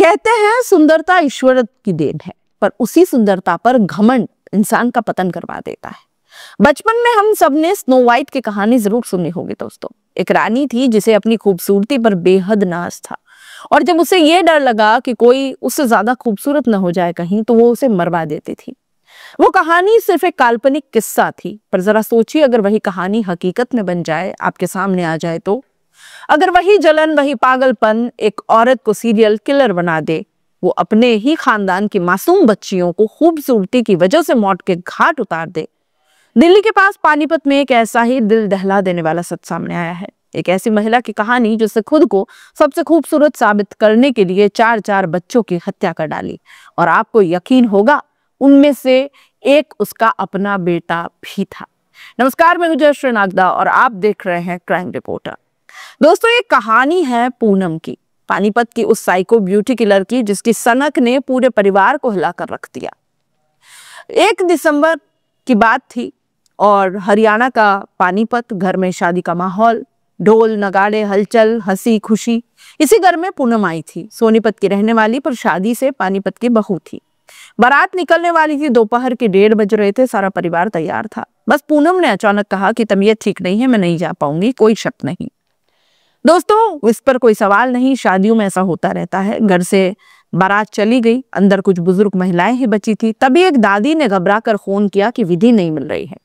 कहते हैं सुंदरता ईश्वर की देन है, पर उसी सुंदरता पर घमंड इंसान का पतन करवा देता है। बचपन में हम सबने स्नो वाइट की कहानी जरूर सुनी होगी दोस्तों। एक रानी थी जिसे अपनी खूबसूरती पर बेहद नाज था, और जब उसे ये डर लगा कि कोई उससे ज्यादा खूबसूरत न हो जाए कहीं, तो वो उसे मरवा देती थी। वो कहानी सिर्फ एक काल्पनिक किस्सा थी, पर जरा सोचिए अगर वही कहानी हकीकत में बन जाए, आपके सामने आ जाए तो। अगर वही जलन, वही पागलपन एक औरत को सीरियल किलर बना दे, वो अपने ही खानदान की मासूम बच्चियों को खूबसूरती की वजह से मौत के घाट उतार दे। दिल्ली के पास पानीपत में एक ऐसा ही दिल दहला देने वाला सच सामने आया है। एक ऐसी महिला की कहानी जिसने खुद को सबसे खूबसूरत साबित करने के लिए 4 बच्चों की हत्या कर डाली, और आपको यकीन होगा उनमें से एक उसका अपना बेटा भी था। नमस्कार, मैं जयश्री नागदा और आप देख रहे हैं क्राइम रिपोर्टर। दोस्तों, ये कहानी है पूनम की, पानीपत की उस साइको ब्यूटी किलर की जिसकी सनक ने पूरे परिवार को हिलाकर रख दिया। 1 दिसंबर की बात थी और हरियाणा का पानीपत, घर में शादी का माहौल, ढोल नगाड़े, हलचल, हंसी खुशी। इसी घर में पूनम आई थी, सोनीपत की रहने वाली, पर शादी से पानीपत की बहू थी। बारात निकलने वाली थी, दोपहर के 1:30 बज रहे थे, सारा परिवार तैयार था। बस पूनम ने अचानक कहा कि तबीयत ठीक नहीं है, मैं नहीं जा पाऊंगी। कोई शक नहीं दोस्तों, इस पर कोई सवाल नहीं, शादियों में ऐसा होता रहता है। घर से बारात चली गई, अंदर कुछ बुजुर्ग महिलाएं ही बची थी। तभी एक दादी ने घबराकर फोन किया कि विधि नहीं मिल रही है।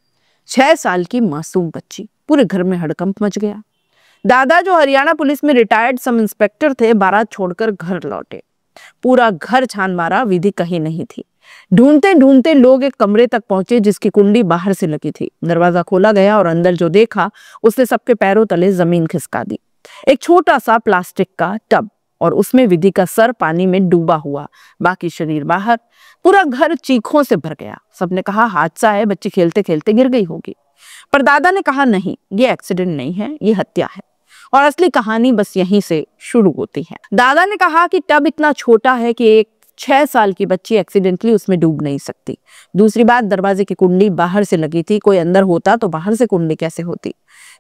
6 साल की मासूम बच्ची, पूरे घर में हड़कंप मच गया। दादा, जो हरियाणा पुलिस में रिटायर्ड सब इंस्पेक्टर थे, बारात छोड़कर घर लौटे। पूरा घर छान मारा, विधि कहीं नहीं थी। ढूंढते ढूंढते लोग एक कमरे तक पहुंचे जिसकी कुंडी बाहर से लगी थी। दरवाजा खोला गया और अंदर जो देखा उसने सबके पैरों तले जमीन खिसका दी। एक छोटा सा प्लास्टिक का टब, और उसमें विधि का सर पानी में डूबा हुआ, बाकी शरीर बाहर। पूरा घर चीखों से भर गया। सबने कहा हादसा है, बच्ची खेलते खेलते गिर गई होगी। पर दादा ने कहा नहीं, ये एक्सीडेंट नहीं है, ये हत्या है, और असली कहानी बस यहीं से शुरू होती है। दादा ने कहा कि टब इतना छोटा है कि एक 6 साल की बच्ची एक्सीडेंटली उसमें डूब नहीं सकती। दूसरी बात, दरवाजे की कुंडी बाहर से लगी थी, कोई अंदर होता तो बाहर से कुंडी कैसे होती।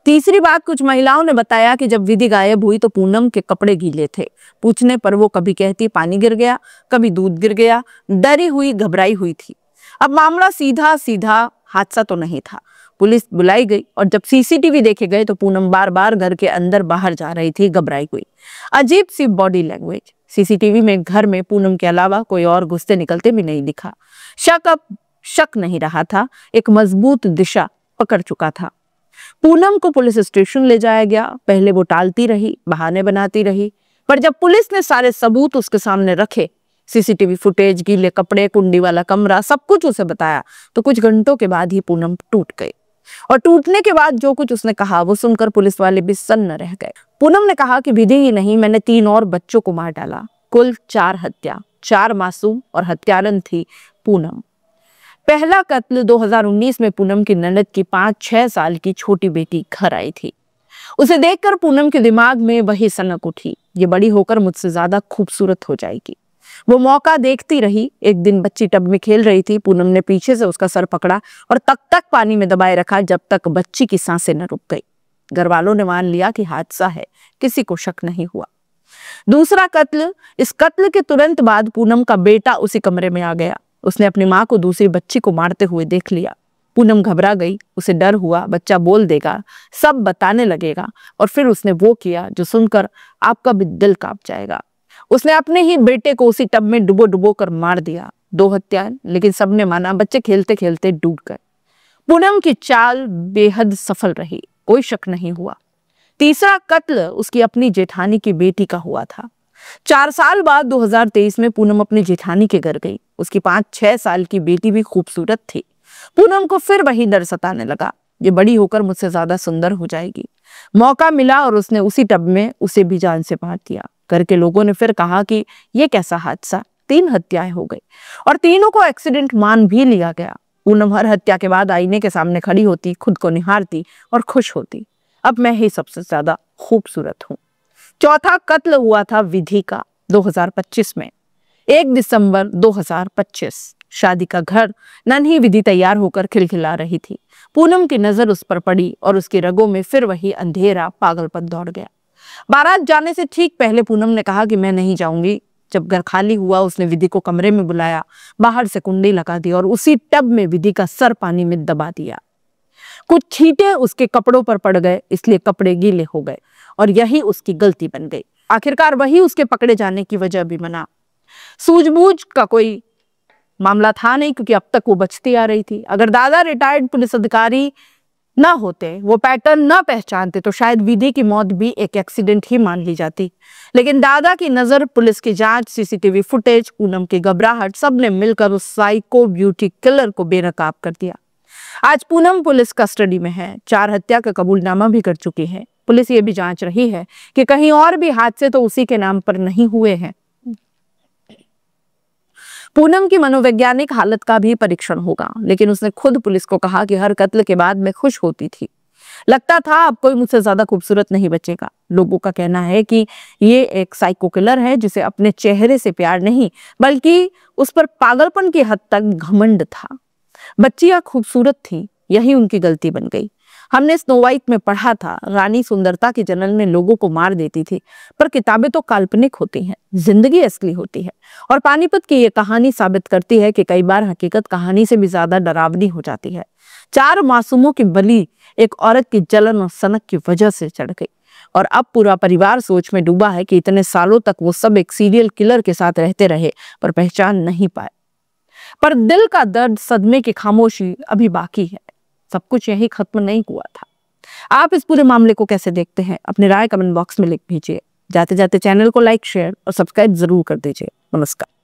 तीसरी बात, कुछ महिलाओं ने बताया कि जब विधि गायब हुई तो पूनम के कपड़े गीले थे। पूछने पर वो कभी कहती पानी गिर गया, कभी दूध गिर गया। डरी हुई, घबराई हुई थी। अब मामला सीधा सीधा हादसा तो नहीं था। पुलिस बुलाई गई और जब सीसीटीवी देखे गए तो पूनम बार बार घर के अंदर बाहर जा रही थी, घबराई हुई, अजीब सी बॉडी लैंग्वेज। सीसीटीवी में घर में पूनम के अलावा कोई और घुसते निकलते भी नहीं दिखा। शक अब शक नहीं रहा था, एक मजबूत दिशा पकड़ चुका था। पूनम को पुलिस स्टेशन ले जाया गया। पहले वो टालती रही, बहाने बनाती रही, पर जब पुलिस ने सारे सबूत उसके सामने रखे, सीसीटीवी फुटेज, गीले कपड़े, कुंडी वाला कमरा, सब कुछ उसे बताया, तो कुछ घंटों के बाद ही पूनम टूट गई। और टूटने के बाद जो कुछ उसने कहा वो सुनकर पुलिस वाले भी सन्न रह गए। पूनम ने कहा कि विधि ही नहीं, मैंने 3 और बच्चों को मार डाला। कुल 4 हत्या, 4 मासूम, और हत्यारन थी पूनम। पहला कत्ल 2019 में पूनम की ननद की 5-6 साल की छोटी बेटी घर आई थी। उसे देखकर पूनम के दिमाग में वही सनक उठी, ये बड़ी होकर मुझसे ज्यादा खूबसूरत हो जाएगी। वो मौका देखती रही। एक दिन बच्ची टब में खेल रही थी, पूनम ने पीछे से उसका सर पकड़ा और तब तक पानी में दबाए रखा जब तक बच्ची की सांसें न रुक गई। घर वालों ने मान लिया कि हादसा है, किसी को शक नहीं हुआ। दूसरा कत्ल, इस कत्ल के तुरंत बाद पूनम का बेटा उसी कमरे में आ गया। उसने अपनी माँ को दूसरी बच्ची को मारते हुए देख लिया। पूनम घबरा गई, उसे डर हुआ बच्चा बोल देगा, सब बताने लगेगा, और फिर उसने वो किया जो सुनकर आपका भी दिल कांप जाएगा। उसने अपने ही बेटे को उसी टब में डुबो डुबो कर मार दिया। 2 हत्याएं, लेकिन सबने माना बच्चे खेलते खेलते डूब गए। पूनम की चाल बेहद सफल रही, कोई शक नहीं हुआ। तीसरा कत्ल उसकी अपनी जेठानी की बेटी का हुआ था। 4 साल बाद 2023 में पूनम अपनी जेठानी के घर गई। उसकी 5-6 साल की बेटी भी खूबसूरत थी। पूनम को फिर वही डर सताने लगा, ये बड़ी होकर मुझसे ज्यादा सुंदर हो जाएगी। मौका मिला और उसने उसी टब में उसे भी जान से मार दिया। घर के लोगों ने फिर कहा कि ये कैसा हादसा, 3 हत्याएं हो गई, और तीनों को एक्सीडेंट मान भी लिया गया। पूनम हर हत्या के बाद आईने के सामने खड़ी होती, खुद को निहारती और खुश होती, अब मैं ही सबसे ज्यादा खूबसूरत हूँ। चौथा कत्ल हुआ था विधि का 2025 में। 1 दिसंबर 2025, शादी का घर, नन्ही विधि तैयार होकर खिलखिला रही थी। पूनम की नजर उस पर पड़ी और उसकी रगों में फिर वही अंधेरा पागलपन दौड़ गया। बारात जाने से ठीक पहले पूनम ने कहा कि मैं नहीं जाऊंगी, जब घर खाली हुआ उसने विधि को कमरे में बुलाया, बाहर से कुंडी लगा दी और उसी टब में विधि का सर पानी में दबा दिया। कुछ छींटे उसके कपड़ों पर पड़ गए, इसलिए कपड़े गीले हो गए और यही उसकी गलती बन गई। आखिरकार वही उसके पकड़े जाने की वजह भी बना। सूझबूझ का कोई मामला था नहीं, क्योंकि अब तक वो बचती आ रही थी। अगर दादा रिटायर्ड पुलिस अधिकारी ना होते, वो पैटर्न ना पहचानते, तो शायद विधि की मौत भी एक एक्सीडेंट ही मान ली जाती। लेकिन दादा की नजर, पुलिस की जांच, सीसीटीवी फुटेज, पूनम की घबराहट, सबने मिलकर उस साइको ब्यूटी किलर को बेनकाब कर दिया। आज पूनम पुलिस कस्टडी में है, 4 हत्या का कबूलनामा भी कर चुकी है। पुलिस ये भी जांच रही है कि कहीं और भी हादसे तो उसी के नाम पर नहीं हुए हैं। पूनम की मनोवैज्ञानिक हालत का भी परीक्षण होगा, लेकिन उसने खुद पुलिस को कहा कि हर कत्ल के बाद मैं खुश होती थी, लगता था अब कोई मुझसे ज्यादा खूबसूरत नहीं बचेगा। लोगों का कहना है कि ये एक साइको किलर है जिसे अपने चेहरे से प्यार नहीं, बल्कि उस पर पागलपन की हद तक घमंड था। बच्चियां खूबसूरत थी, यही उनकी गलती बन गई। हमने स्नो वाइट में पढ़ा था, रानी सुंदरता के जलन में लोगों को मार देती थी, पर किताबें तो काल्पनिक होती हैं, जिंदगी असली होती है। और पानीपत की ये कहानी साबित करती है कि कई बार हकीकत कहानी से भी ज्यादा डरावनी हो जाती है। 4 मासूमों की बलि एक औरत की जलन और सनक की वजह से चढ़ गई, और अब पूरा परिवार सोच में डूबा है कि इतने सालों तक वो सब एक सीरियल किलर के साथ रहते रहे पर पहचान नहीं पाए। पर दिल का दर्द, सदमे की खामोशी अभी बाकी है। सब कुछ यही खत्म नहीं हुआ था। आप इस पूरे मामले को कैसे देखते हैं? अपनी राय कमेंट बॉक्स में लिख दीजिए। जाते जाते चैनल को लाइक, शेयर और सब्सक्राइब जरूर कर दीजिए। नमस्कार।